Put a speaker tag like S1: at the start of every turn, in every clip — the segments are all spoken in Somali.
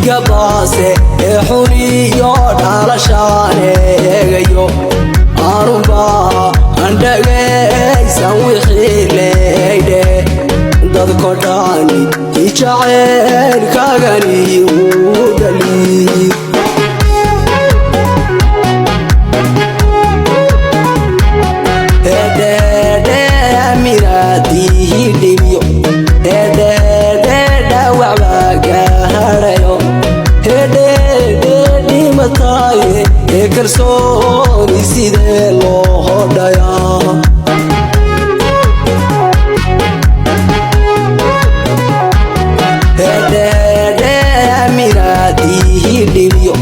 S1: igabase xuriyo dhalashane egayo aruba andagaysan wixii leeyde dadko dhani jaceylkaagani wuu dhali kalsooni sidee loo hodhayaa amiraadihi dhibiyo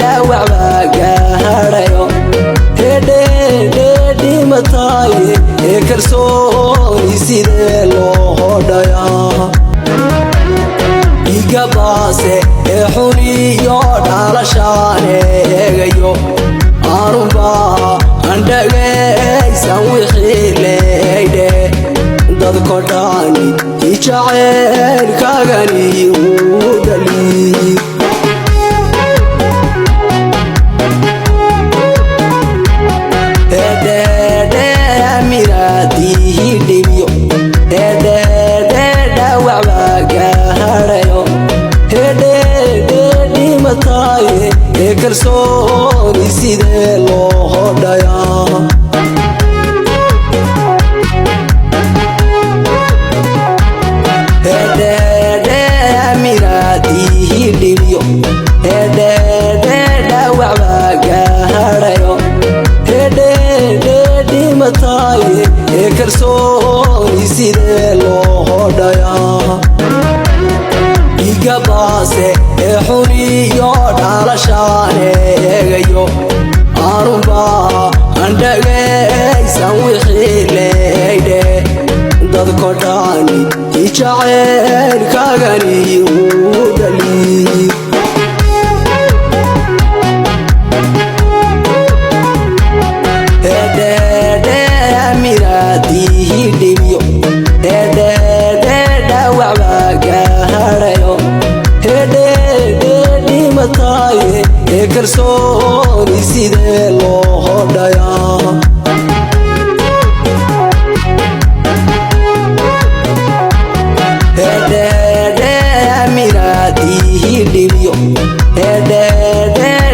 S1: dhawac baa gaadhayo dhimataaye kalsooni sidee loo hodhayaa igabase xuriyo dhalashane egayo aruba andagaysan wixii leeyde dadko dhani jaceylkaagani wuu dhali amiraadihi dhibiyo dhawac baa gaadhayo dhimataaye kalsooni sidee loo hodhayaa amiraadihi dhibiyo dhawac baa gaadhayo dhimataaye kalsooni sidee loo hodhayaa igabase xuriyo dhalashane egayo aruba andagaysan wixii leeyde dadko dhani jaceylkaagani wuu dhali amiraadihi dhibiyo dhawac baa gaadhayo dhimataaye kalsooni sidee loo hodhayaa amiraadihi dhibiyo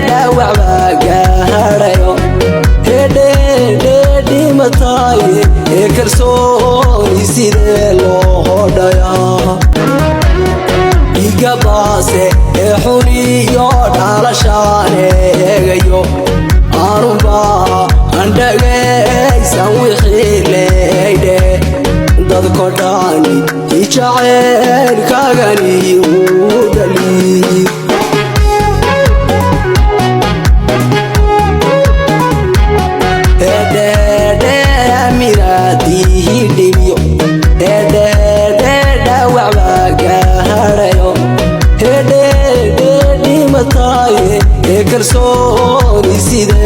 S1: dhawac baa gaadhayo dhimataaye kalsooni sidee loo hodhayaa igabase xuriyo dhalashane egayo aruba andagaysan wixii leeyde dadko dhani jaceylkaagani wuu dhali amiraadihi dhibiyo dhawac baa gaadhayo dhimataaye kalsooni sidee